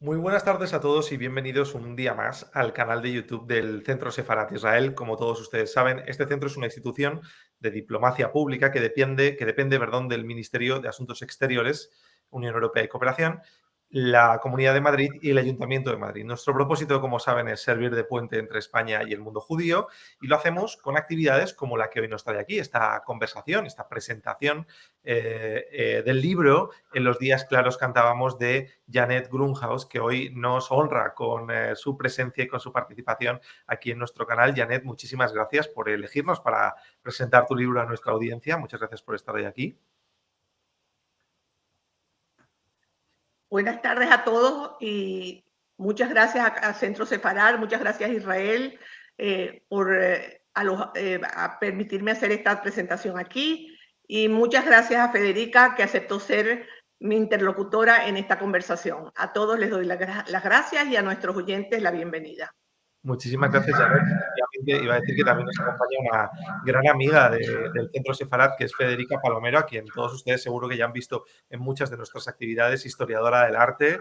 Muy buenas tardes a todos y bienvenidos un día más al canal de YouTube del Centro Sefarat Israel. Como todos ustedes saben, este centro es una institución de diplomacia pública que depende, del Ministerio de Asuntos Exteriores, Unión Europea y Cooperación, la Comunidad de Madrid y el Ayuntamiento de Madrid. Nuestro propósito, como saben, es servir de puente entre España y el mundo judío y lo hacemos con actividades como la que hoy nos trae aquí, esta conversación, esta presentación del libro En los días claros cantábamos de Janet Grunhaus, que hoy nos honra con su presencia y con su participación aquí en nuestro canal. Janet, muchísimas gracias por elegirnos para presentar tu libro a nuestra audiencia. Muchas gracias por estar hoy aquí. Buenas tardes a todos y muchas gracias a Centro Separar, muchas gracias a Israel por a permitirme hacer esta presentación aquí y muchas gracias a Federica que aceptó ser mi interlocutora en esta conversación. A todos les doy las gracias y a nuestros oyentes la bienvenida. Muchísimas gracias, Janet. Efectivamente, iba a decir que también nos acompaña una gran amiga del Centro Sefarat, que es Federica Palomero, a quien todos ustedes seguro que ya han visto en muchas de nuestras actividades, historiadora del arte,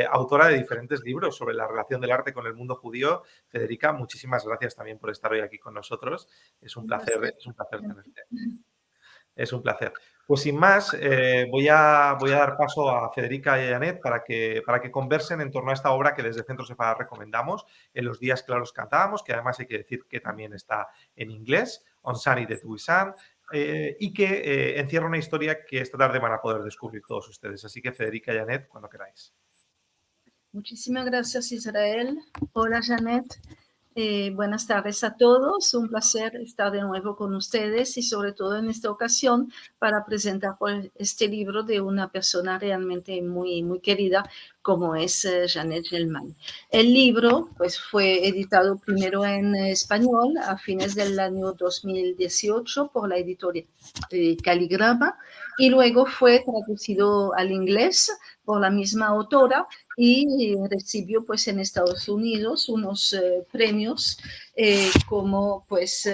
autora de diferentes libros sobre la relación del arte con el mundo judío. Federica, muchísimas gracias también por estar hoy aquí con nosotros. Es un placer tenerte. Es un placer. Pues sin más, voy a dar paso a Federica y a Janet para que conversen en torno a esta obra que desde Centro Separat recomendamos, En los días claros cantábamos, que además hay que decir que también está en inglés, On Sunny de Toussaint, y que encierra una historia que esta tarde van a poder descubrir todos ustedes. Así que Federica y Janet, cuando queráis. Muchísimas gracias, Israel. Hola, Janet. Buenas tardes a todos. Un placer estar de nuevo con ustedes y sobre todo en esta ocasión para presentar este libro de una persona realmente muy, muy querida como es Janet Gelman. El libro pues, fue editado primero en español a fines del año 2018 por la editorial Caligrama y luego fue traducido al inglés por la misma autora y recibió pues en Estados Unidos unos premios como pues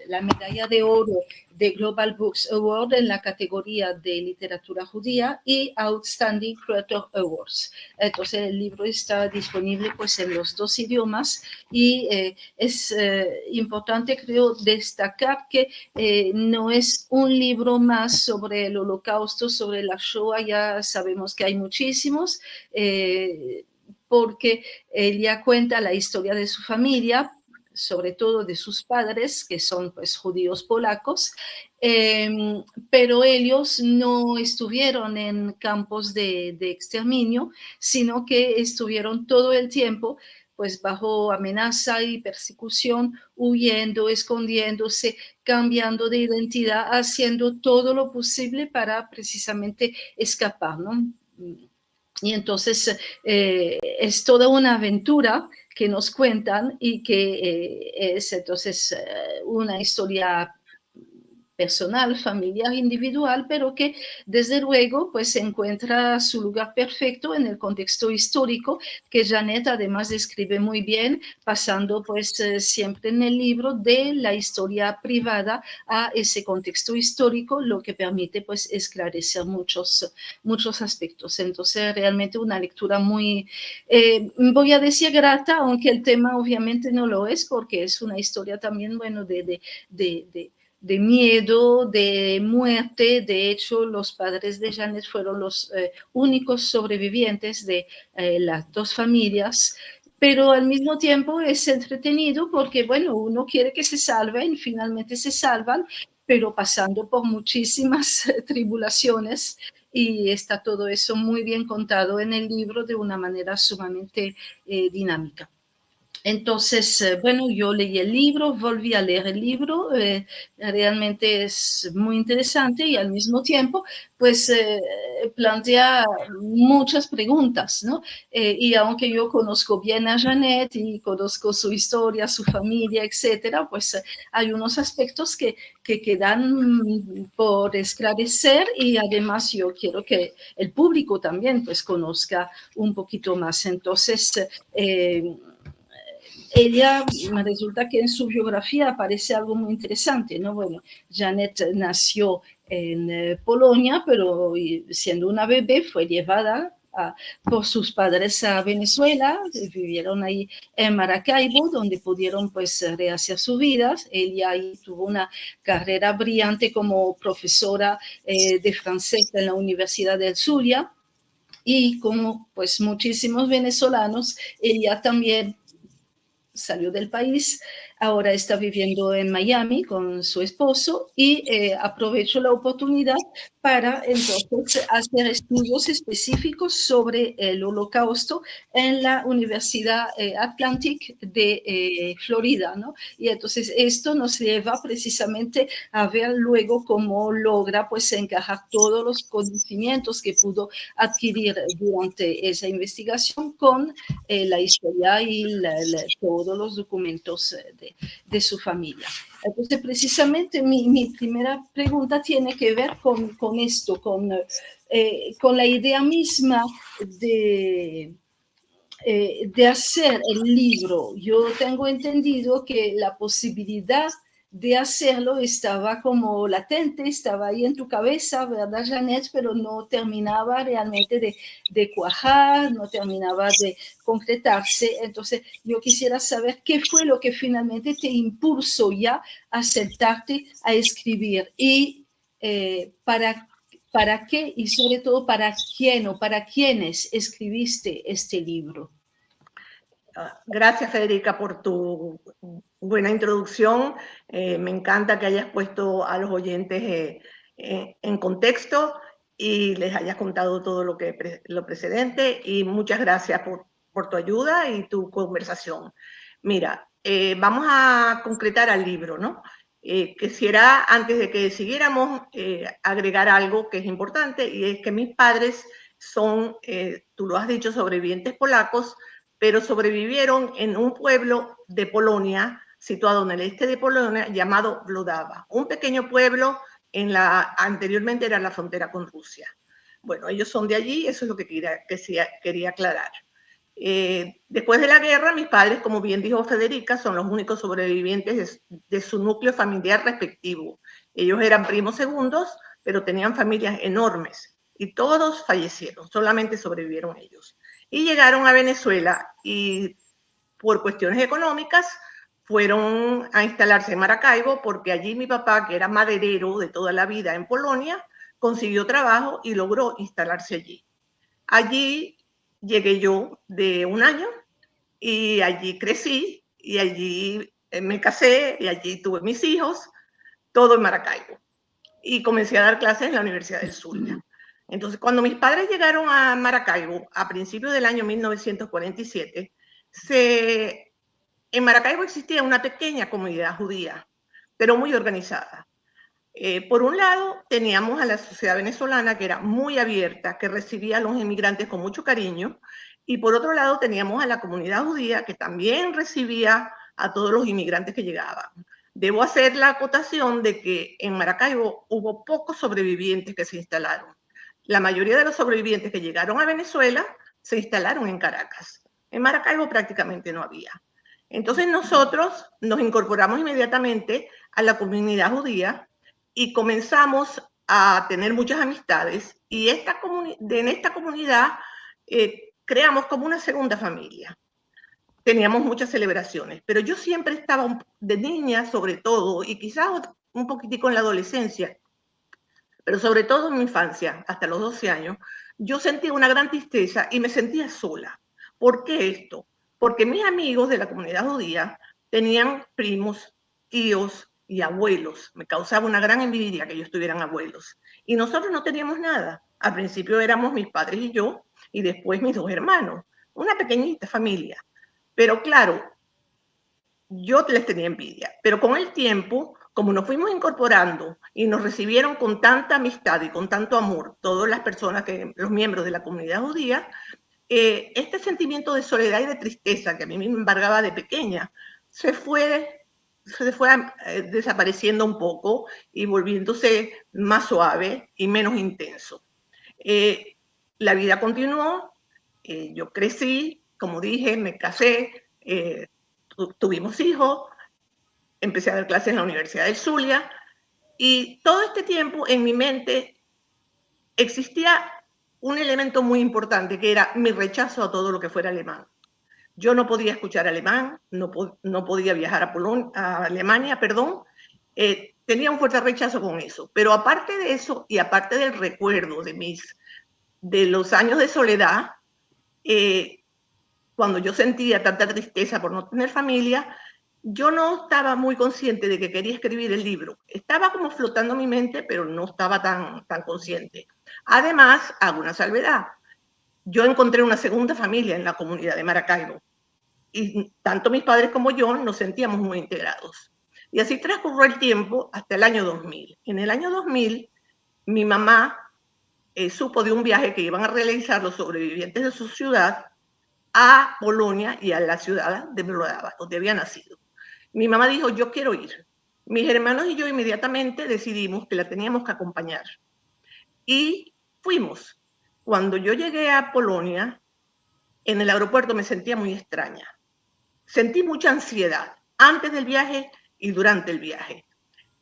la medalla de oro de Global Books Award en la categoría de literatura judía y Outstanding Creator Awards. Entonces el libro está disponible pues en los dos idiomas y es importante creo destacar que no es un libro más sobre el Holocausto, sobre la Shoah, ya sabemos que hay muchísimos, porque ella cuenta la historia de su familia, sobre todo de sus padres, que son pues judíos polacos, pero ellos no estuvieron en campos de exterminio, sino que estuvieron todo el tiempo pues bajo amenaza y persecución, huyendo, escondiéndose, cambiando de identidad, haciendo todo lo posible para precisamente escapar, ¿no? Y entonces es toda una aventura que nos cuentan y que es entonces una historia personal, familiar, individual, pero que desde luego pues encuentra su lugar perfecto en el contexto histórico que Janet además describe muy bien, pasando pues siempre en el libro de la historia privada a ese contexto histórico, lo que permite pues esclarecer muchos aspectos. Entonces realmente una lectura muy, voy a decir grata, aunque el tema obviamente no lo es, porque es una historia también, bueno, de miedo, de muerte. De hecho, los padres de Janet fueron los únicos sobrevivientes de las dos familias, pero al mismo tiempo es entretenido porque, bueno, uno quiere que se salven y finalmente se salvan, pero pasando por muchísimas tribulaciones y está todo eso muy bien contado en el libro de una manera sumamente dinámica. Entonces, bueno, yo leí el libro, volví a leer el libro, realmente es muy interesante y al mismo tiempo, pues, plantea muchas preguntas, ¿no? Y aunque yo conozco bien a Janet y conozco su historia, su familia, etcétera, pues hay unos aspectos que quedan por esclarecer y además yo quiero que el público también, pues, conozca un poquito más. Entonces, ella resulta que en su biografía aparece algo muy interesante, ¿no? Bueno, Janet nació en Polonia, pero siendo una bebé fue llevada por sus padres a Venezuela, vivieron ahí en Maracaibo, donde pudieron pues rehacer su vida. Ella ahí tuvo una carrera brillante como profesora de francés en la Universidad del Zulia, y como pues muchísimos venezolanos, ella también salió del país, ahora está viviendo en Miami con su esposo y aprovecho la oportunidad para entonces hacer estudios específicos sobre el Holocausto en la Universidad Atlantic de Florida, ¿no? Y entonces esto nos lleva precisamente a ver luego cómo logra pues encajar todos los conocimientos que pudo adquirir durante esa investigación con la historia y todos los documentos de su familia. Entonces, precisamente mi primera pregunta tiene que ver con esto, con la idea misma de hacer el libro. Yo tengo entendido que la posibilidad de hacerlo estaba como latente, estaba ahí en tu cabeza, ¿verdad, Jeanette? Pero no terminaba realmente de cuajar, no terminaba de concretarse. Entonces, yo quisiera saber qué fue lo que finalmente te impulsó ya a sentarte a escribir y para qué y sobre todo para quién o para quiénes escribiste este libro. Gracias, Federica, por tu buena introducción. Me encanta que hayas puesto a los oyentes en contexto y les hayas contado todo lo precedente, y muchas gracias por tu ayuda y tu conversación. Mira, vamos a concretar al libro, ¿no? Quisiera, antes de que siguiéramos, agregar algo que es importante, y es que mis padres son, tú lo has dicho, sobrevivientes polacos, pero sobrevivieron en un pueblo de Polonia, situado en el este de Polonia, llamado Włodawa, un pequeño pueblo anteriormente era la frontera con Rusia. Bueno, ellos son de allí, eso es lo que quería aclarar. Después de la guerra, mis padres, como bien dijo Federica, son los únicos sobrevivientes de su núcleo familiar respectivo. Ellos eran primos segundos, pero tenían familias enormes y todos fallecieron, solamente sobrevivieron ellos. Y llegaron a Venezuela y por cuestiones económicas fueron a instalarse en Maracaibo, porque allí mi papá, que era maderero de toda la vida en Polonia, consiguió trabajo y logró instalarse allí. Allí llegué yo de 1 año y allí crecí y allí me casé y allí tuve mis hijos, todo en Maracaibo. Y comencé a dar clases en la Universidad del Zulia. Entonces, cuando mis padres llegaron a Maracaibo a principios del año 1947, en Maracaibo existía una pequeña comunidad judía, pero muy organizada. Por un lado, teníamos a la sociedad venezolana, que era muy abierta, que recibía a los inmigrantes con mucho cariño, y por otro lado teníamos a la comunidad judía, que también recibía a todos los inmigrantes que llegaban. Debo hacer la acotación de que en Maracaibo hubo pocos sobrevivientes que se instalaron. La mayoría de los sobrevivientes que llegaron a Venezuela se instalaron en Caracas. En Maracaibo prácticamente no había. Entonces nosotros nos incorporamos inmediatamente a la comunidad judía y comenzamos a tener muchas amistades, y en esta comunidad creamos como una segunda familia. Teníamos muchas celebraciones, pero yo siempre estaba de niña, sobre todo, y quizás un poquitico en la adolescencia, pero sobre todo en mi infancia, hasta los 12 años, yo sentía una gran tristeza y me sentía sola. ¿Por qué esto? Porque mis amigos de la comunidad judía tenían primos, tíos y abuelos. Me causaba una gran envidia que ellos tuvieran abuelos. Y nosotros no teníamos nada. Al principio éramos mis padres y yo, y después mis 2 hermanos. Una pequeñita familia. Pero claro, yo les tenía envidia. Pero con el tiempo, como nos fuimos incorporando y nos recibieron con tanta amistad y con tanto amor todas las personas, los miembros de la comunidad judía, este sentimiento de soledad y de tristeza que a mí me embargaba de pequeña se fue desapareciendo un poco y volviéndose más suave y menos intenso. La vida continuó, yo crecí, como dije, me casé, tuvimos hijos, empecé a dar clases en la Universidad del Zulia, y todo este tiempo en mi mente existía un elemento muy importante, que era mi rechazo a todo lo que fuera alemán. Yo no podía escuchar alemán, no podía viajar a Alemania, perdón. Tenía un fuerte rechazo con eso. Pero aparte de eso, y aparte del recuerdo de los años de soledad, cuando yo sentía tanta tristeza por no tener familia, yo no estaba muy consciente de que quería escribir el libro. Estaba como flotando en mi mente, pero no estaba tan consciente. Además, hago una salvedad. Yo encontré una segunda familia en la comunidad de Maracaibo y tanto mis padres como yo nos sentíamos muy integrados. Y así transcurrió el tiempo hasta el año 2000. En el año 2000, mi mamá supo de un viaje que iban a realizar los sobrevivientes de su ciudad a Polonia y a la ciudad de Mlodava, donde había nacido. Mi mamá dijo, yo quiero ir. Mis hermanos y yo inmediatamente decidimos que la teníamos que acompañar. Y fuimos. Cuando yo llegué a Polonia, en el aeropuerto me sentía muy extraña. Sentí mucha ansiedad antes del viaje y durante el viaje.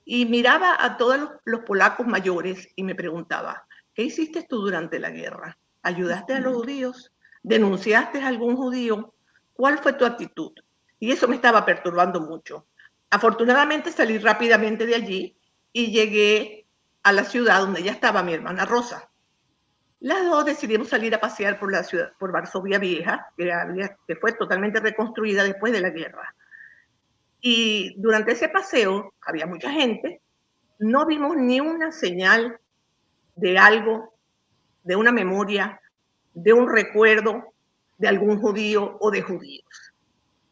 Y miraba a todos los polacos mayores y me preguntaba, ¿qué hiciste tú durante la guerra? ¿Ayudaste a los judíos? ¿Denunciaste a algún judío? ¿Cuál fue tu actitud? Y eso me estaba perturbando mucho. Afortunadamente salí rápidamente de allí y llegué a la ciudad donde ya estaba mi hermana Rosa. Las dos decidimos salir a pasear por la ciudad, por Varsovia Vieja, que fue totalmente reconstruida después de la guerra. Y durante ese paseo había mucha gente, no vimos ni una señal de algo, de una memoria, de un recuerdo de algún judío o de judíos.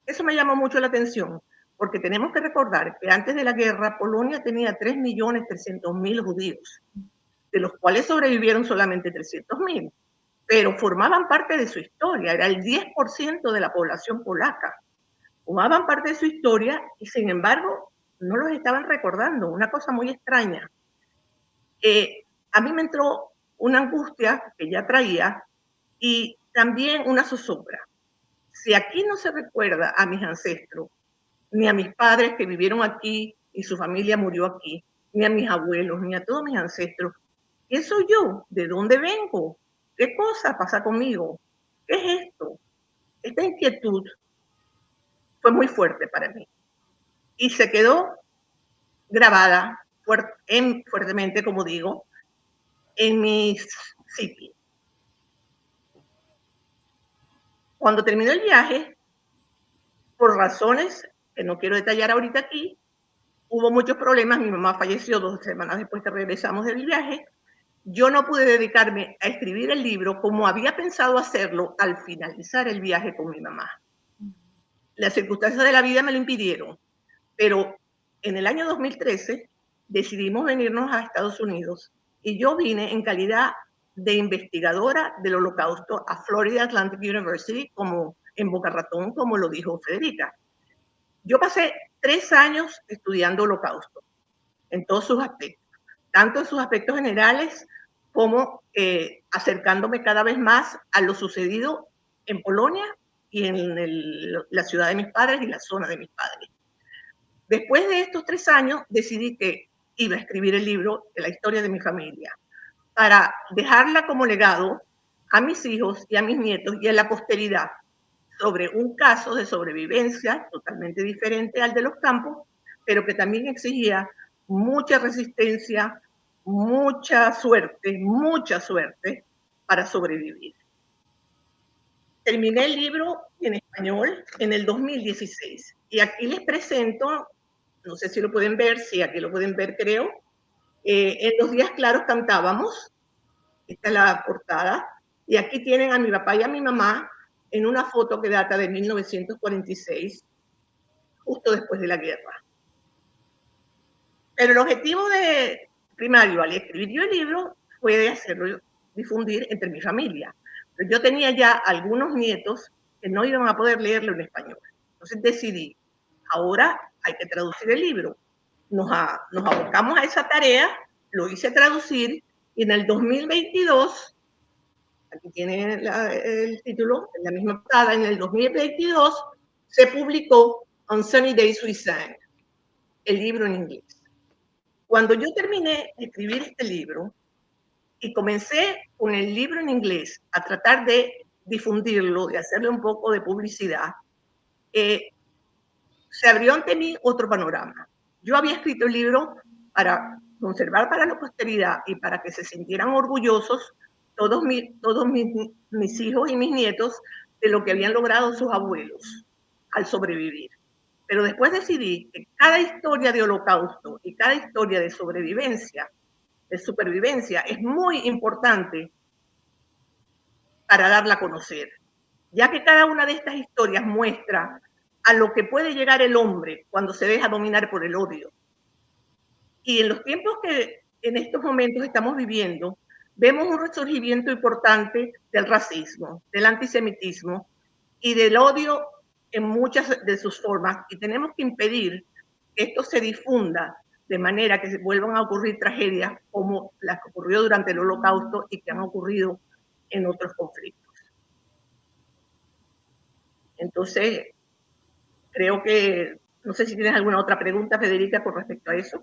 Eso me llamó mucho la atención, porque tenemos que recordar que antes de la guerra Polonia tenía 3.300.000 judíos, de los cuales sobrevivieron solamente 300.000, pero formaban parte de su historia, era el 10% de la población polaca. Formaban parte de su historia y sin embargo no los estaban recordando, una cosa muy extraña. A mí me entró una angustia que ya traía y también una zozobra. Si aquí no se recuerda a mis ancestros, ni a mis padres que vivieron aquí y su familia murió aquí, ni a mis abuelos, ni a todos mis ancestros, ¿quién soy yo? ¿De dónde vengo? ¿Qué cosa pasa conmigo? ¿Qué es esto? Esta inquietud fue muy fuerte para mí y se quedó grabada fuertemente, como digo, en mi psique. Cuando terminó el viaje, por razones que no quiero detallar ahorita aquí, hubo muchos problemas. Mi mamá falleció 2 semanas después que regresamos del viaje. Yo no pude dedicarme a escribir el libro como había pensado hacerlo al finalizar el viaje con mi mamá. Las circunstancias de la vida me lo impidieron, pero en el año 2013 decidimos venirnos a Estados Unidos y yo vine en calidad de investigadora del Holocausto a Florida Atlantic University, como en Boca Ratón, como lo dijo Federica. Yo pasé 3 años estudiando Holocausto en todos sus aspectos, tanto en sus aspectos generales como acercándome cada vez más a lo sucedido en Polonia y en la ciudad de mis padres y la zona de mis padres. Después de estos 3 años decidí que iba a escribir el libro de la historia de mi familia para dejarla como legado a mis hijos y a mis nietos y a la posteridad sobre un caso de sobrevivencia totalmente diferente al de los campos, pero que también exigía mucha resistencia, mucha suerte para sobrevivir. Terminé el libro en español en el 2016 y aquí les presento, no sé si lo pueden ver, sí, aquí lo pueden ver creo, en los días claros cantábamos, esta es la portada, y aquí tienen a mi papá y a mi mamá en una foto que data de 1946, justo después de la guerra. Pero el objetivo primario al escribir yo el libro fue de hacerlo difundir entre mi familia. Pero yo tenía ya algunos nietos que no iban a poder leerlo en español. Entonces decidí, ahora hay que traducir el libro. Nos abocamos a esa tarea, lo hice traducir y en el 2022, aquí tiene el título, en la misma portada, en el 2022 se publicó On Sunny Days We Sang, el libro en inglés. Cuando yo terminé de escribir este libro, y comencé con el libro en inglés a tratar de difundirlo, de hacerle un poco de publicidad, se abrió ante mí otro panorama. Yo había escrito el libro para conservar para la posteridad y para que se sintieran orgullosos todos mis hijos y mis nietos de lo que habían logrado sus abuelos al sobrevivir. Pero después decidí que cada historia de holocausto y cada historia de sobrevivencia, de supervivencia, es muy importante para darla a conocer, ya que cada una de estas historias muestra a lo que puede llegar el hombre cuando se deja dominar por el odio. Y en los tiempos que en estos momentos estamos viviendo, vemos un resurgimiento importante del racismo, del antisemitismo y del odio en muchas de sus formas, y tenemos que impedir que esto se difunda de manera que se vuelvan a ocurrir tragedias como las que ocurrió durante el Holocausto y que han ocurrido en otros conflictos. Entonces, creo que, no sé si tienes alguna otra pregunta, Federica, con respecto a eso.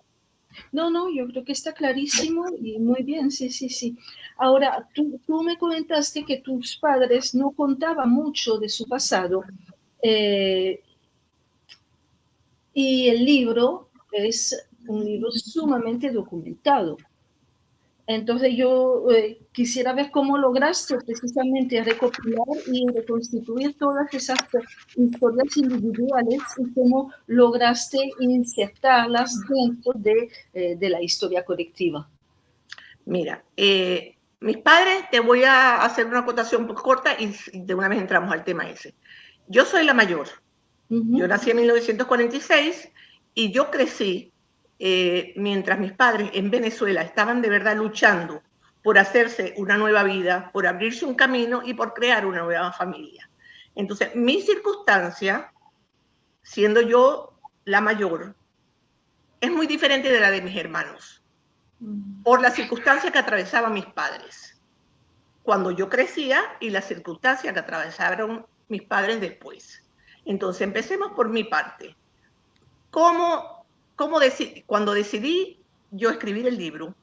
No, yo creo que está clarísimo y muy bien, sí. Ahora, tú me comentaste que tus padres no contaban mucho de su pasado y el libro es un libro sumamente documentado. Entonces yo quisiera ver cómo lograste precisamente recopilar y reconstituir todas esas historias individuales y cómo lograste insertarlas dentro de la historia colectiva. Mira, mis padres, te voy a hacer una acotación corta y de una vez entramos al tema ese. Yo soy la mayor. Yo nací en 1946 y yo crecí mientras mis padres en Venezuela estaban de verdad luchando por hacerse una nueva vida, por abrirse un camino y por crear una nueva familia. Entonces, mi circunstancia, siendo yo la mayor, es muy diferente de la de mis hermanos, por la circunstancia que atravesaban mis padres cuando yo crecía y la circunstancia que atravesaron mis padres después. Entonces, empecemos por mi parte. Cuando decidí yo escribir el libro,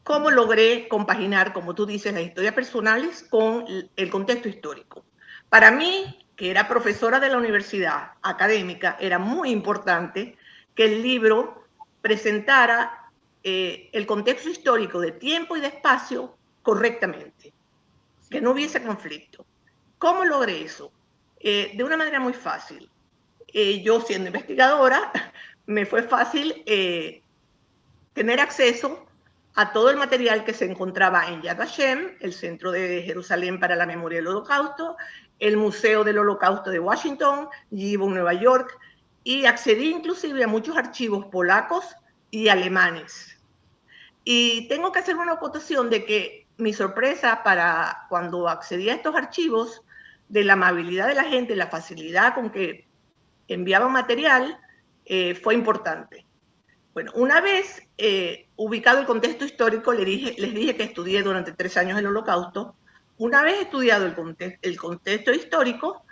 ¿cómo logré compaginar, como tú dices, las historias personales con el contexto histórico? Para mí, que era profesora de la universidad académica, era muy importante que el libro presentara el contexto histórico de tiempo y de espacio correctamente, que no hubiese conflicto. ¿Cómo logré eso? De una manera muy fácil. Yo, siendo investigadora, me fue fácil tener acceso a todo el material que se encontraba en Yad Vashem, el Centro de Jerusalén para la Memoria del Holocausto, el Museo del Holocausto de Washington, Yibon, Nueva York, y accedí inclusive a muchos archivos polacos y alemanes. Y tengo que hacer una acotación de que mi sorpresa para cuando accedí a estos archivos, de la amabilidad de la gente, la facilidad con que enviaban material, fue importante. Bueno, una vez ubicado el contexto histórico, les dije que estudié durante 3 años el Holocausto. Una vez estudiado el contexto histórico,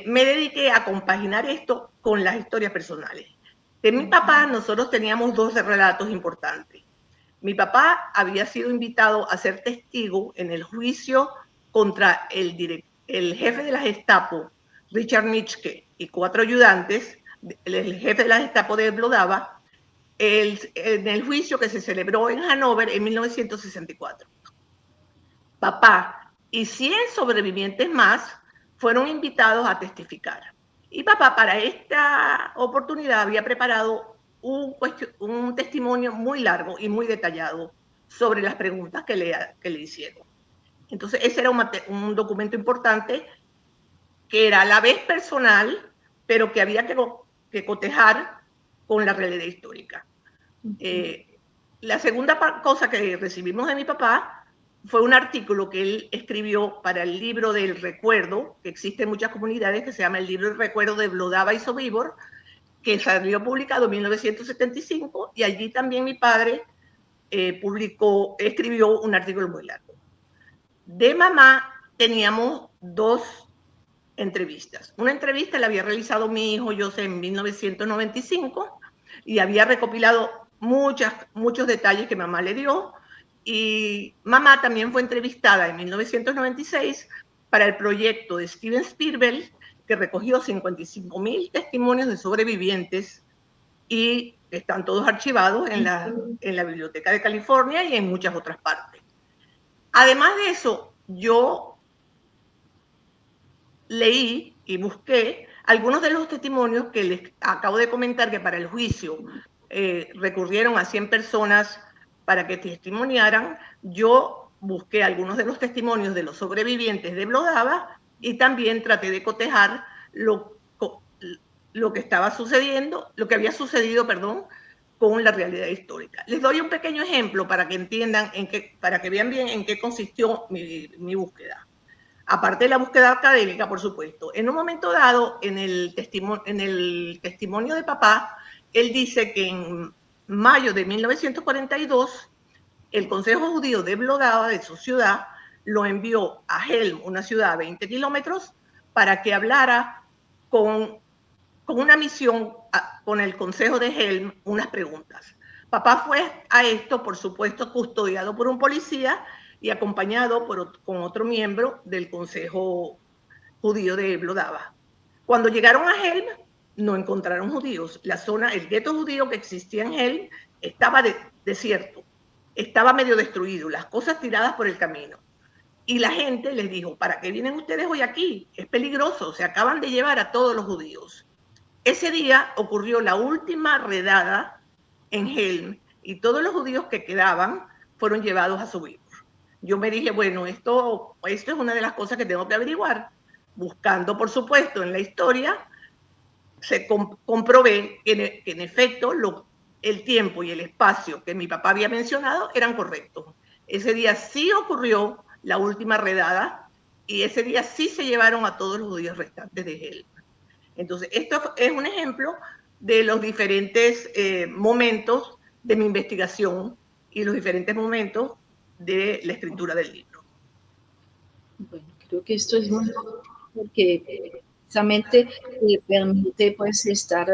me dediqué a compaginar esto con las historias personales. De mi papá, nosotros teníamos 2 relatos importantes. Mi papá había sido invitado a ser testigo en el juicio contra el jefe de la Gestapo, Richard Nitschke, y 4 ayudantes, el jefe de la Gestapo de Vlodava, en el juicio que se celebró en Hannover en 1964. Papá y 100 sobrevivientes más fueron invitados a testificar. Y papá para esta oportunidad había preparado un testimonio muy largo y muy detallado sobre las preguntas que le hicieron. Entonces, ese era un documento importante que era a la vez personal, pero que había que cotejar con la realidad histórica. La segunda cosa que recibimos de mi papá fue un artículo que él escribió para el libro del recuerdo, que existe en muchas comunidades, que se llama el libro del recuerdo de Vlodava y Sobibor, que salió publicado en 1975, y allí también mi padre escribió un artículo muy largo. De mamá teníamos 2 entrevistas. Una entrevista la había realizado mi hijo José en 1995 y había recopilado muchos detalles que mamá le dio. Y mamá también fue entrevistada en 1996 para el proyecto de Steven Spielberg, que recogió 55.000 testimonios de sobrevivientes y están todos archivados en la Biblioteca de California y en muchas otras partes. Además de eso, yo leí y busqué algunos de los testimonios que les acabo de comentar, que para el juicio recurrieron a 100 personas para que testimoniaran. Yo busqué algunos de los testimonios de los sobrevivientes de Vlodava y también traté de cotejar lo que estaba sucediendo, lo que había sucedido, perdón, con la realidad histórica. Les doy un pequeño ejemplo para que entiendan, para que vean bien en qué consistió mi búsqueda. Aparte de la búsqueda académica, por supuesto. En un momento dado, en el testimonio de papá, él dice que en mayo de 1942, el Consejo Judío de Vlodava, de su ciudad, lo envió a Helm, una ciudad a 20 kilómetros, para que hablara con una misión con el Consejo de Helm unas preguntas. Papá fue a esto, por supuesto, custodiado por un policía y acompañado con otro miembro del Consejo Judío de Vlodava. Cuando llegaron a Helm, no encontraron judíos. La zona, el gueto judío que existía en Helm estaba desierto, estaba medio destruido, las cosas tiradas por el camino. Y la gente les dijo, ¿para qué vienen ustedes hoy aquí? Es peligroso, se acaban de llevar a todos los judíos. Ese día ocurrió la última redada en Helm y todos los judíos que quedaban fueron llevados a Sobibor. Yo me dije, bueno, esto es una de las cosas que tengo que averiguar. Buscando, por supuesto, en la historia, comprobé que en efecto el tiempo y el espacio que mi papá había mencionado eran correctos. Ese día sí ocurrió la última redada y ese día sí se llevaron a todos los judíos restantes de Helm. Entonces, esto es un ejemplo de los diferentes momentos de mi investigación y los diferentes momentos de la escritura del libro. Bueno, creo que esto es muy importante porque precisamente permite pues estar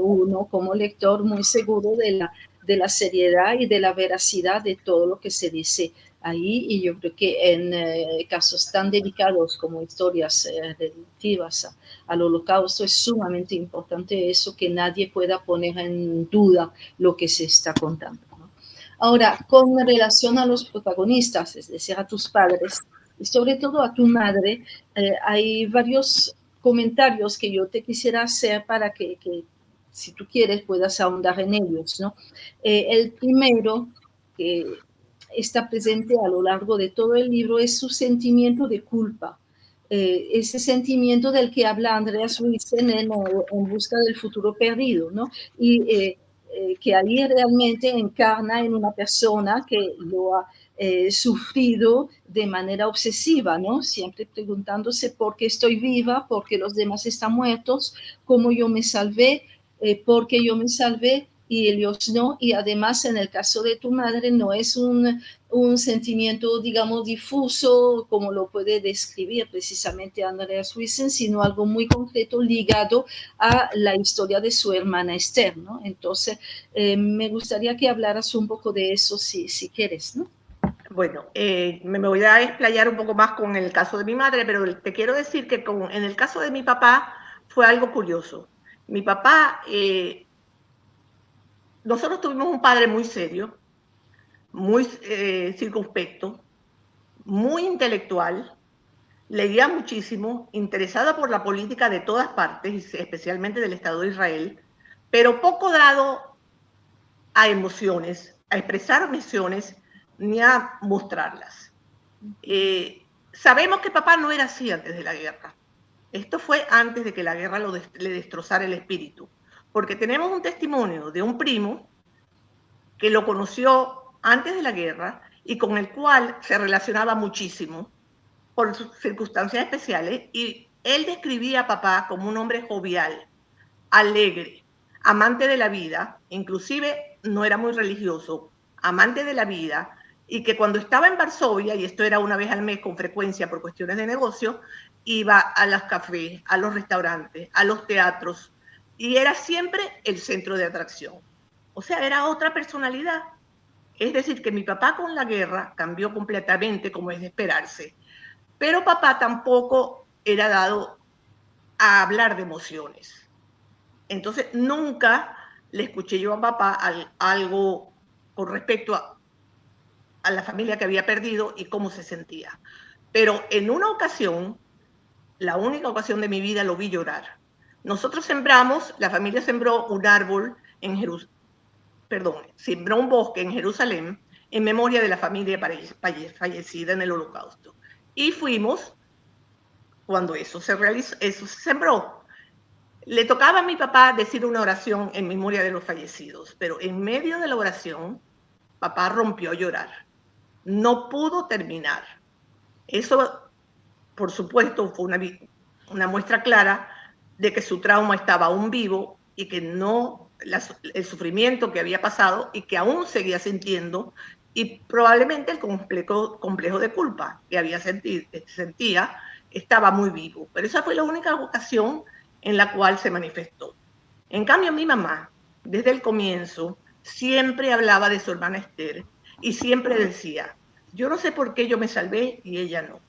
uno como lector muy seguro de la seriedad y de la veracidad de todo lo que se dice ahí, y yo creo que en casos tan delicados como historias relativas al holocausto es sumamente importante eso, que nadie pueda poner en duda lo que se está contando, ¿no? Ahora, con relación a los protagonistas, es decir, a tus padres y sobre todo a tu madre, hay varios comentarios que yo te quisiera hacer para que si tú quieres, puedas ahondar en ellos, ¿no? El primero, que está presente a lo largo de todo el libro, es su sentimiento de culpa. Ese sentimiento del que habla Andreas Huysen en Busca del Futuro Perdido, ¿no? Y que ahí realmente encarna en una persona que lo ha sufrido de manera obsesiva, ¿no? Siempre preguntándose por qué estoy viva, por qué los demás están muertos, cómo yo me salvé, por qué yo me salvé y ellos no. Y además, en el caso de tu madre, no es un sentimiento, digamos, difuso, como lo puede describir precisamente Andreas Huysen, sino algo muy concreto ligado a la historia de su hermana Esther, ¿no? Entonces, me gustaría que hablaras un poco de eso, si quieres, ¿no? Bueno, me voy a explayar un poco más con el caso de mi madre, pero te quiero decir que en el caso de mi papá fue algo curioso. Mi papá, nosotros tuvimos un padre muy serio, muy circunspecto, muy intelectual, leía muchísimo, interesada por la política de todas partes, especialmente del Estado de Israel, pero poco dado a emociones, a expresar emociones ni a mostrarlas. Sabemos que papá no era así antes de la guerra. Esto fue antes de que la guerra le destrozara el espíritu, porque tenemos un testimonio de un primo que lo conoció antes de la guerra y con el cual se relacionaba muchísimo por sus circunstancias especiales, y él describía a papá como un hombre jovial, alegre, amante de la vida, inclusive no era muy religioso, amante de la vida, y que cuando estaba en Varsovia, y esto era una vez al mes con frecuencia por cuestiones de negocio, iba a los cafés, a los restaurantes, a los teatros, y era siempre el centro de atracción. O sea, era otra personalidad. Es decir, que mi papá con la guerra cambió completamente, como es de esperarse. Pero papá tampoco era dado a hablar de emociones. Entonces, nunca le escuché yo a papá algo con respecto a la familia que había perdido y cómo se sentía. Pero en una ocasión, la única ocasión de mi vida, lo vi llorar. Nosotros sembramos, la familia sembró un árbol en Jerusalén, perdón, sembró un bosque en Jerusalén en memoria de la familia fallecida en el Holocausto. Y fuimos cuando eso se realizó, eso se sembró. Le tocaba a mi papá decir una oración en memoria de los fallecidos, pero en medio de la oración, papá rompió a llorar. No pudo terminar. Eso, por supuesto, fue una muestra clara de que su trauma estaba aún vivo y que no, el sufrimiento que había pasado y que aún seguía sintiendo, y probablemente el complejo de culpa que sentía estaba muy vivo. Pero esa fue la única ocasión en la cual se manifestó. En cambio, mi mamá, desde el comienzo, siempre hablaba de su hermana Esther y siempre decía, yo no sé por qué yo me salvé y ella no.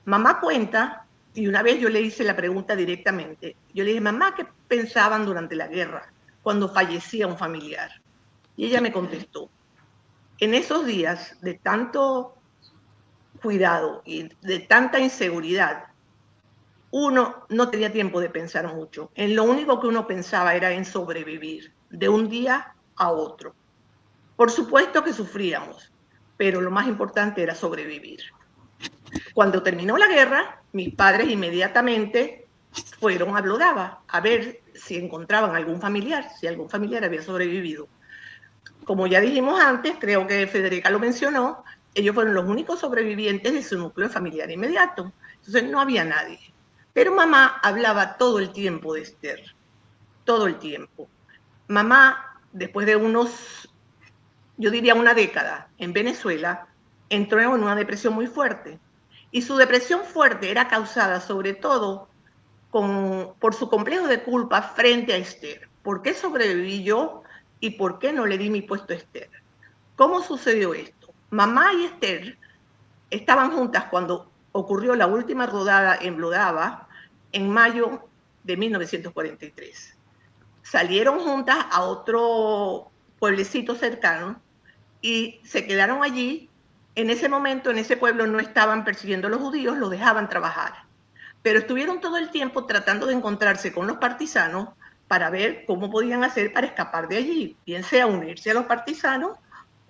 Mamá cuenta, y una vez yo le hice la pregunta directamente, yo le dije, mamá, ¿qué pensaban durante la guerra cuando fallecía un familiar? Y ella me contestó, en esos días de tanto cuidado y de tanta inseguridad, uno no tenía tiempo de pensar mucho. En lo único que uno pensaba era en sobrevivir de un día a otro. Por supuesto que sufríamos, pero lo más importante era sobrevivir. Cuando terminó la guerra, mis padres inmediatamente fueron a Blodava a ver si encontraban algún familiar, si algún familiar había sobrevivido. Como ya dijimos antes, creo que Federica lo mencionó, ellos fueron los únicos sobrevivientes de su núcleo familiar inmediato. Entonces no había nadie. Pero mamá hablaba todo el tiempo de Esther, todo el tiempo. Mamá, después de yo diría una década en Venezuela, entró en una depresión muy fuerte. Y su depresión fuerte era causada sobre todo por su complejo de culpa frente a Esther. ¿Por qué sobreviví yo y por qué no le di mi puesto a Esther? ¿Cómo sucedió esto? Mamá y Esther estaban juntas cuando ocurrió la última rodada en Blodava en mayo de 1943. Salieron juntas a otro pueblecito cercano y se quedaron allí. En ese momento, en ese pueblo, no estaban persiguiendo a los judíos, los dejaban trabajar. Pero estuvieron todo el tiempo tratando de encontrarse con los partisanos para ver cómo podían hacer para escapar de allí, bien sea unirse a los partisanos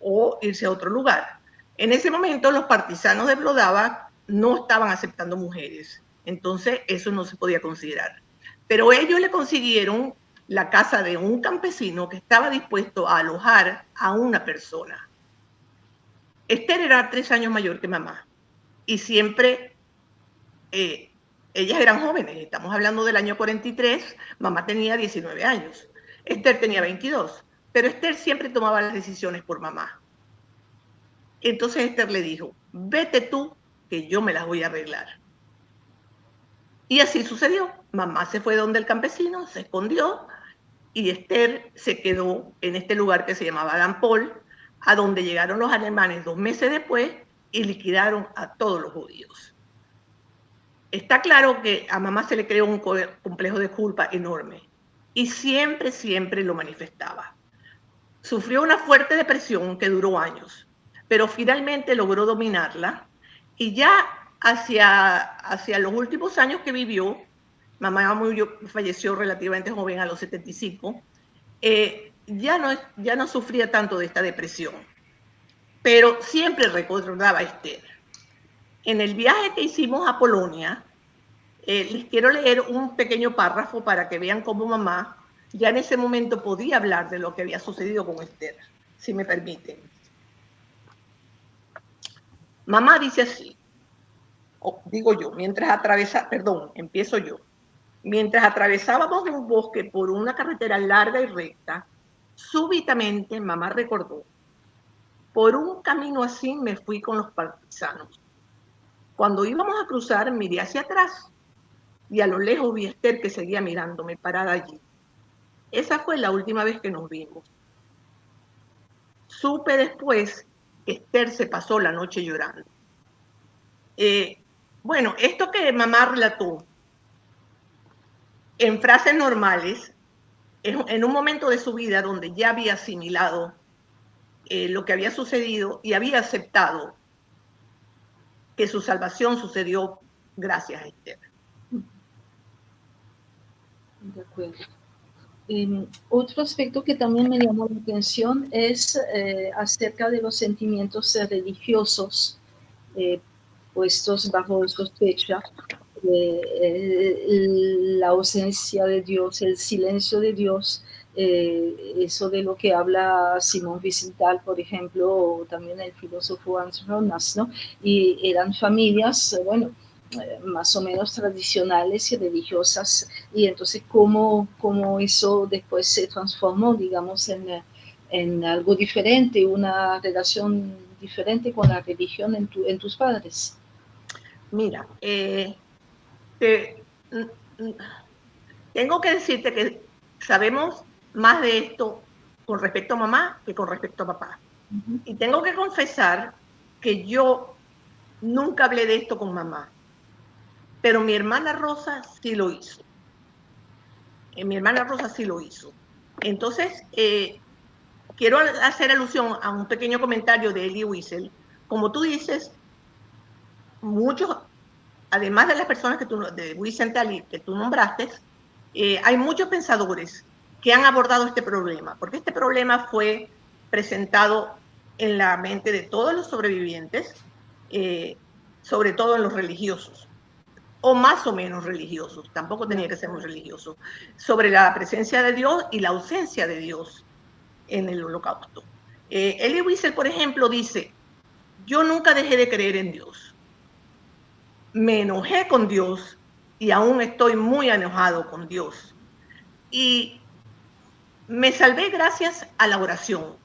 o irse a otro lugar. En ese momento, los partisanos de Blodava no estaban aceptando mujeres, entonces eso no se podía considerar. Pero ellos le consiguieron la casa de un campesino que estaba dispuesto a alojar a una persona. Esther era 3 años mayor que mamá y siempre ellas eran jóvenes, estamos hablando del año 43, mamá tenía 19 años, Esther tenía 22, pero Esther siempre tomaba las decisiones por mamá. Entonces Esther le dijo, vete tú, que yo me las voy a arreglar. Y así sucedió. Mamá se fue donde el campesino, se escondió, y Esther se quedó en este lugar que se llamaba Dampol, a donde llegaron los alemanes 2 meses después y liquidaron a todos los judíos. Está claro que a mamá se le creó un complejo de culpa enorme y siempre, siempre lo manifestaba. Sufrió una fuerte depresión que duró años, pero finalmente logró dominarla y ya hacia los últimos años que vivió, mamá falleció relativamente joven a los 75, ya no sufría tanto de esta depresión, pero siempre recordaba a Esther. En el viaje que hicimos a Polonia, les quiero leer un pequeño párrafo para que vean cómo mamá ya en ese momento podía hablar de lo que había sucedido con Esther, si me permiten. Mamá dice así, digo yo, empiezo yo. Mientras atravesábamos un bosque por una carretera larga y recta, súbitamente mamá recordó, por un camino así me fui con los partisanos. Cuando íbamos a cruzar, miré hacia atrás y a lo lejos vi a Esther que seguía mirándome parada allí. Esa fue la última vez que nos vimos. supe después que Esther se pasó la noche llorando. Bueno, esto que mamá relató, en frases normales, en un momento de su vida donde ya había asimilado lo que había sucedido y había aceptado que su salvación sucedió gracias a Esther. De acuerdo. Otro aspecto que también me llamó la atención es acerca de los sentimientos religiosos puestos bajo sospecha, la ausencia de Dios, el silencio de Dios, eso de lo que habla Simón Wiesenthal, por ejemplo, o también el filósofo Hans Jonas, ¿no? Y eran familias, bueno, más o menos tradicionales y religiosas, y entonces cómo eso después se transformó, digamos, en algo diferente, una relación diferente con la religión en tus padres. Mira, tengo que decirte que sabemos más de esto con respecto a mamá que con respecto a papá. Y tengo que confesar que yo nunca hablé de esto con mamá, pero mi hermana Rosa sí lo hizo. Mi hermana Rosa sí lo hizo. Entonces, quiero hacer alusión a un pequeño comentario de Elie Wiesel. Como tú dices, muchos, además de las personas de Wiesenthal que tú nombraste, hay muchos pensadores que han abordado este problema, porque este problema fue presentado en la mente de todos los sobrevivientes, sobre todo en los religiosos, o más o menos religiosos, tampoco tenía que ser muy religioso, sobre la presencia de Dios y la ausencia de Dios en el holocausto. Elie Wiesel, por ejemplo, dice, yo nunca dejé de creer en Dios. Me enojé con Dios y aún estoy muy enojado con Dios. Y me salvé gracias a la oración.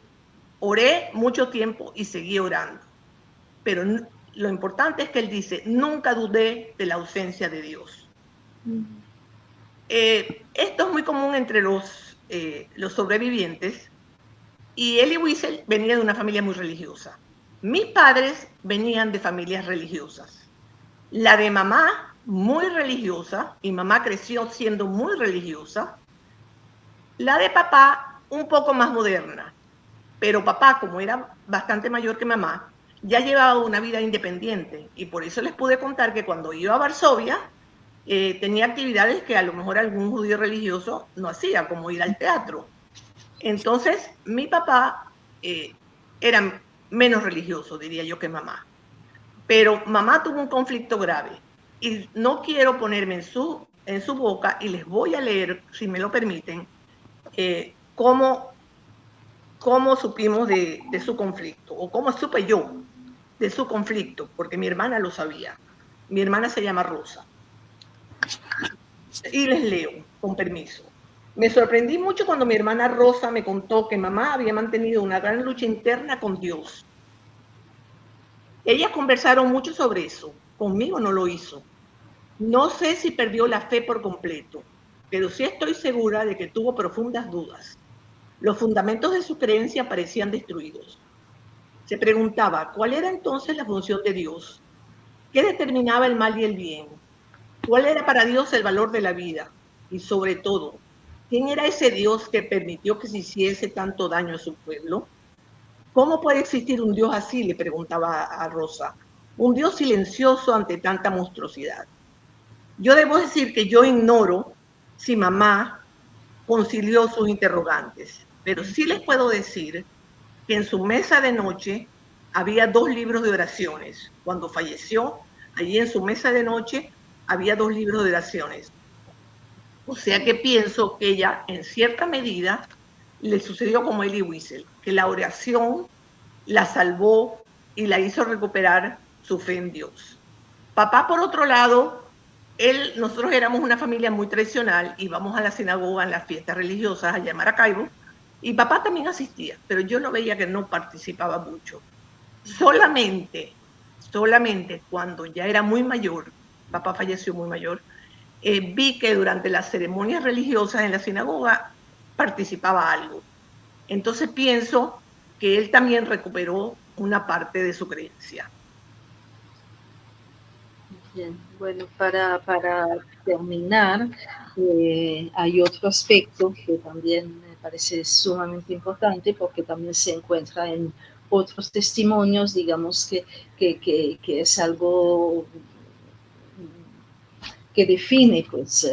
Oré mucho tiempo y seguí orando. Pero lo importante es que él dice, nunca dudé de la ausencia de Dios. Esto es muy común entre los sobrevivientes. Y Elie Wiesel venía de una familia muy religiosa. Mis padres venían de familias religiosas. La de mamá, muy religiosa, y mamá creció siendo muy religiosa. La de papá, un poco más moderna. Pero papá, como era bastante mayor que mamá, ya llevaba una vida independiente. Y por eso les pude contar que cuando iba a Varsovia, tenía actividades que a lo mejor algún judío religioso no hacía, como ir al teatro. Entonces, mi papá era menos religioso, diría yo, que mamá. Pero mamá tuvo un conflicto grave. Y no quiero ponerme en su boca, y les voy a leer, si me lo permiten, cómo supimos de su conflicto, o cómo supe yo de su conflicto, porque mi hermana lo sabía. Mi hermana se llama Rosa. Y les leo, con permiso. Me sorprendí mucho cuando mi hermana Rosa me contó que mamá había mantenido una gran lucha interna con Dios. Ellas conversaron mucho sobre eso. Conmigo no lo hizo. No sé si perdió la fe por completo, pero sí estoy segura de que tuvo profundas dudas. Los fundamentos de su creencia parecían destruidos. Se preguntaba, ¿cuál era entonces la función de Dios? ¿Qué determinaba el mal y el bien? ¿Cuál era para Dios el valor de la vida? Y sobre todo, ¿quién era ese Dios que permitió que se hiciese tanto daño a su pueblo? ¿Cómo puede existir un Dios así?, le preguntaba a Rosa. Un Dios silencioso ante tanta monstruosidad. Yo debo decir que yo ignoro si mamá concilió sus interrogantes, pero sí les puedo decir que en su mesa de noche había 2 libros de oraciones. Cuando falleció, allí en su mesa de noche había 2 libros de oraciones. O sea que pienso que ella, en cierta medida, le sucedió como Elie Wiesel, que la oración la salvó y la hizo recuperar su fe en Dios. Papá, por otro lado, nosotros éramos una familia muy tradicional, íbamos a la sinagoga en las fiestas religiosas allá en Maracaibo, y papá también asistía, pero yo lo veía que no participaba mucho. Solamente cuando ya era muy mayor, papá falleció muy mayor, vi que durante las ceremonias religiosas en la sinagoga participaba algo. Entonces pienso que él también recuperó una parte de su creencia. Bien, bueno, para terminar, hay otro aspecto que también me parece sumamente importante porque también se encuentra en otros testimonios, digamos que es algo que define pues,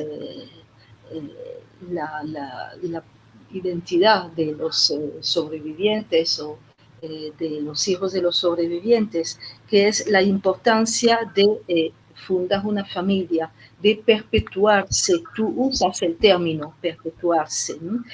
la identidad de los sobrevivientes o de los hijos de los sobrevivientes, que es la importancia de fundar una familia, de perpetuarse. Tú usas el término perpetuarse, ¿no?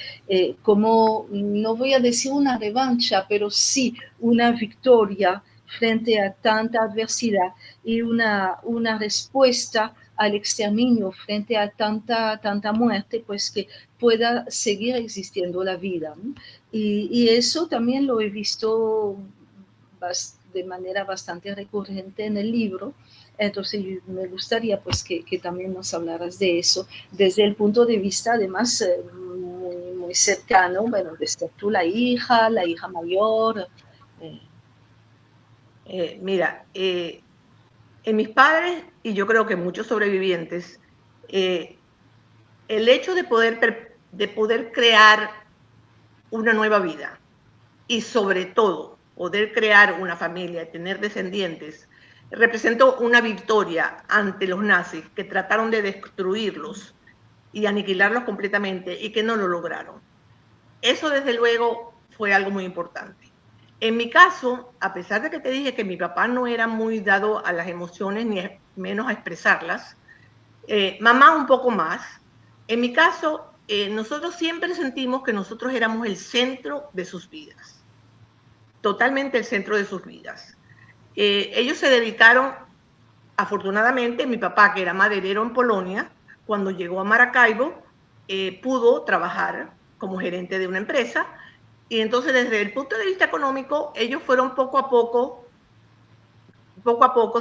Como, no voy a decir una revancha, pero sí una victoria frente a tanta adversidad y una respuesta al exterminio frente a tanta muerte, pues que pueda seguir existiendo la vida, ¿no? Y eso también lo he visto de manera bastante recurrente en el libro. Entonces me gustaría pues que también nos hablaras de eso desde el punto de vista además muy cercano, bueno, desde tú la hija mayor. Mira, en mis padres, y yo creo que muchos sobrevivientes, el hecho de poder crear una nueva vida y sobre todo poder crear una familia, tener descendientes, representó una victoria ante los nazis que trataron de destruirlos y aniquilarlos completamente y que no lo lograron. Eso desde luego fue algo muy importante. En mi caso, a pesar de que te dije que mi papá no era muy dado a las emociones ni menos a expresarlas, mamá un poco más. En mi caso, nosotros siempre sentimos que nosotros éramos el centro de sus vidas, totalmente el centro de sus vidas. Ellos se dedicaron, afortunadamente, mi papá, que era maderero en Polonia, cuando llegó a Maracaibo, pudo trabajar como gerente de una empresa. Y entonces, desde el punto de vista económico, ellos fueron poco a poco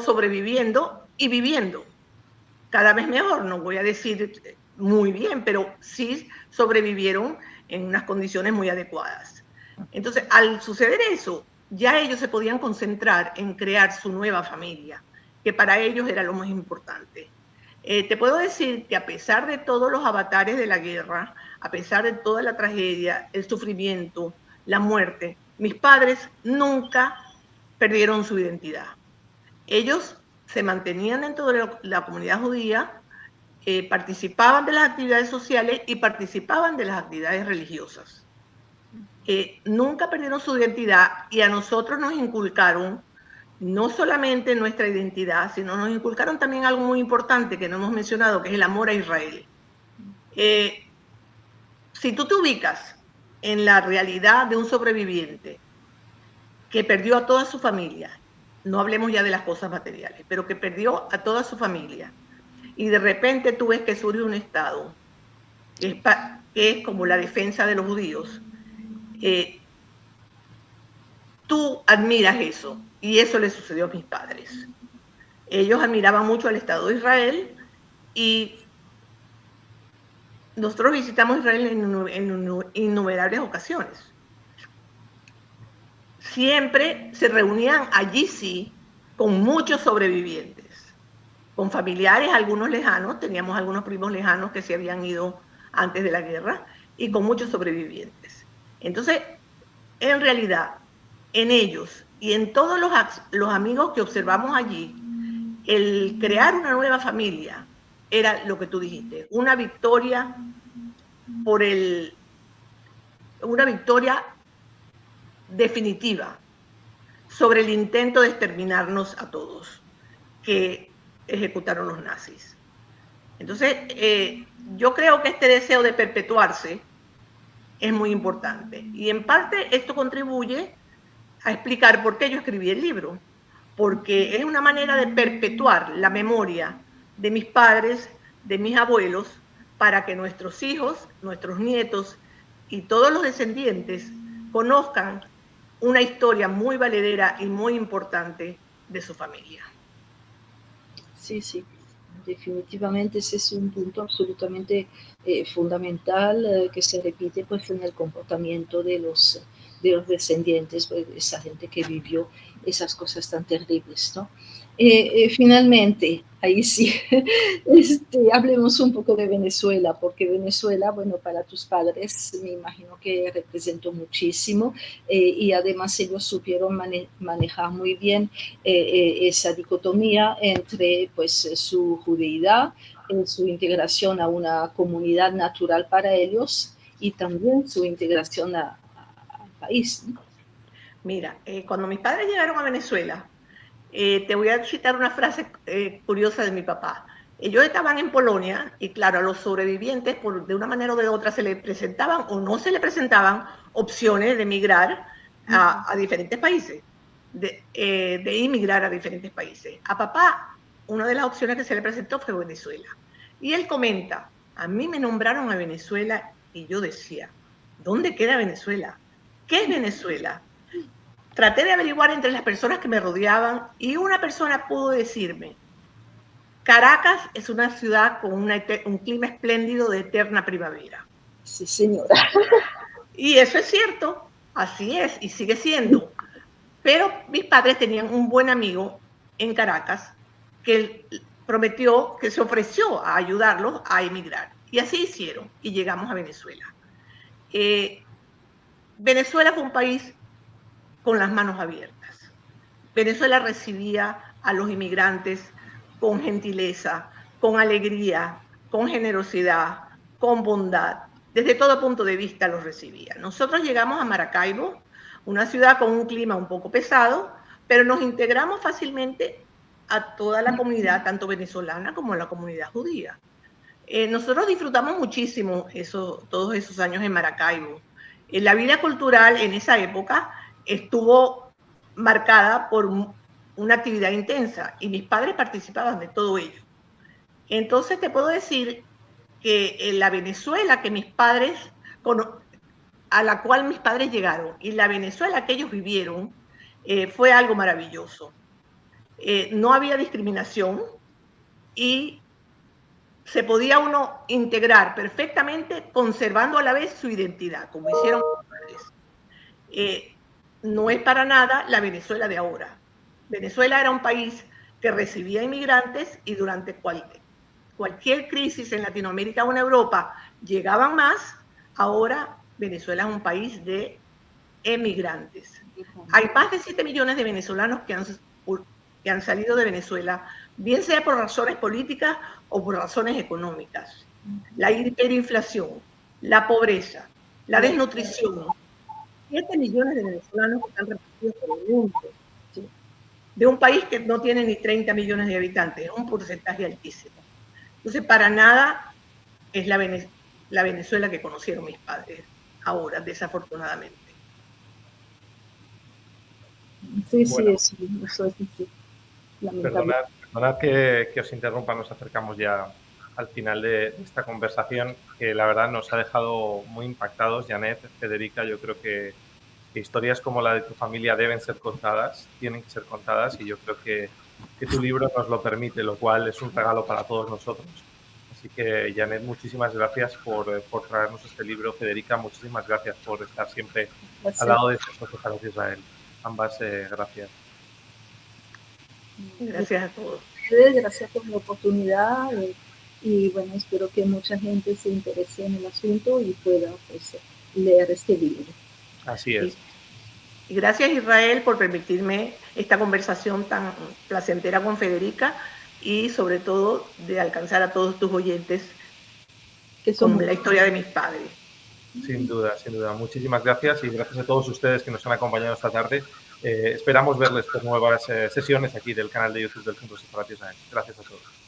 sobreviviendo y viviendo cada vez mejor. No voy a decir muy bien, pero sí sobrevivieron en unas condiciones muy adecuadas. Entonces, al suceder eso, ya ellos se podían concentrar en crear su nueva familia, que para ellos era lo más importante. Te puedo decir que a pesar de todos los avatares de la guerra, a pesar de toda la tragedia, el sufrimiento, la muerte, mis padres nunca perdieron su identidad. Ellos se mantenían dentro de la comunidad judía, participaban de las actividades sociales y participaban de las actividades religiosas. Nunca perdieron su identidad y a nosotros nos inculcaron no solamente nuestra identidad, sino nos inculcaron también algo muy importante que no hemos mencionado, que es el amor a Israel. Si tú te ubicas en la realidad de un sobreviviente que perdió a toda su familia, no hablemos ya de las cosas materiales, pero que perdió a toda su familia, y de repente tú ves que surge un Estado que es como la defensa de los judíos, tú admiras eso, y eso le sucedió a mis padres. Ellos admiraban mucho al Estado de Israel y nosotros visitamos Israel en innumerables ocasiones. Siempre se reunían allí sí con muchos sobrevivientes, con familiares, algunos lejanos, teníamos algunos primos lejanos que se habían ido antes de la guerra, y con muchos sobrevivientes. Entonces, en realidad, en ellos y en todos los amigos que observamos allí, el crear una nueva familia era lo que tú dijiste, una victoria una victoria definitiva sobre el intento de exterminarnos a todos que ejecutaron los nazis. Entonces, yo creo que este deseo de perpetuarse es muy importante. Y en parte esto contribuye a explicar por qué yo escribí el libro, porque es una manera de perpetuar la memoria de mis padres, de mis abuelos, para que nuestros hijos, nuestros nietos y todos los descendientes conozcan una historia muy valedera y muy importante de su familia. Sí, sí, definitivamente ese es un punto absolutamente fundamental que se repite pues en el comportamiento de los descendientes, pues, de esa gente que vivió esas cosas tan terribles, ¿no? Finalmente, ahí sí, hablemos un poco de Venezuela, porque Venezuela, bueno, para tus padres me imagino que representó muchísimo, y además ellos supieron manejar muy bien esa dicotomía entre pues su judeidad, su integración a una comunidad natural para ellos y también su integración al país, ¿no? Mira, cuando mis padres llegaron a Venezuela, te voy a citar una frase curiosa de mi papá. Ellos estaban en Polonia y claro, a los sobrevivientes, de una manera o de otra, se les presentaban o no se les presentaban opciones de emigrar a diferentes países, de inmigrar a diferentes países. A papá, una de las opciones que se le presentó fue Venezuela. Y él comenta, a mí me nombraron a Venezuela y yo decía, ¿dónde queda Venezuela? ¿Qué es Venezuela? Traté de averiguar entre las personas que me rodeaban y una persona pudo decirme, Caracas es una ciudad con un clima espléndido de eterna primavera. Sí, señora. Y eso es cierto, así es y sigue siendo. Pero mis padres tenían un buen amigo en Caracas que prometió, que se ofreció a ayudarlos a emigrar. Y así hicieron y llegamos a Venezuela. Venezuela fue un país con las manos abiertas. Venezuela recibía a los inmigrantes con gentileza, con alegría, con generosidad, con bondad. Desde todo punto de vista los recibía. Nosotros llegamos a Maracaibo, una ciudad con un clima un poco pesado, pero nos integramos fácilmente a toda la comunidad, tanto venezolana como a la comunidad judía. Nosotros disfrutamos muchísimo todos esos años en Maracaibo. La vida cultural en esa época estuvo marcada por una actividad intensa y mis padres participaban de todo ello. Entonces te puedo decir que la Venezuela que mis padres, a la cual mis padres llegaron y la Venezuela que ellos vivieron fue algo maravilloso. No había discriminación y se podía uno integrar perfectamente conservando a la vez su identidad, como hicieron mis padres. No es para nada la Venezuela de ahora. Venezuela era un país que recibía inmigrantes y durante cualquier crisis en Latinoamérica o en Europa llegaban más. Ahora Venezuela es un país de emigrantes. Hay más de 7 millones de venezolanos que han salido de Venezuela, bien sea por razones políticas o por razones económicas. La hiperinflación, la pobreza, la desnutrición. 7 millones de venezolanos que están repartidos por el mundo, ¿sí? De un país que no tiene ni 30 millones de habitantes, es un porcentaje altísimo. Entonces, para nada es la Venezuela que conocieron mis padres ahora, desafortunadamente. Sí, Bueno, sí, eso es sí, lamentable. Perdonad que os interrumpa, nos acercamos ya al final de esta conversación, que la verdad nos ha dejado muy impactados. Janet, Federica, yo creo que historias como la de tu familia deben ser contadas, tienen que ser contadas, y yo creo que tu libro nos lo permite, lo cual es un regalo para todos nosotros. Así que, Janet, muchísimas gracias por traernos este libro. Federica, muchísimas gracias por estar siempre al lado de Centros Cefalot Israel. Ambas, gracias. Gracias a todos. Gracias por la oportunidad y bueno, espero que mucha gente se interese en el asunto y pueda pues, leer este libro. Así es. Y gracias, Israel, por permitirme esta conversación tan placentera con Federica y sobre todo de alcanzar a todos tus oyentes con la historia de mis padres. Sin duda, sin duda. Muchísimas gracias y gracias a todos ustedes que nos han acompañado esta tarde. Esperamos verles por nuevas sesiones aquí del canal de YouTube del Centro Sefalot Israel. Gracias a todos.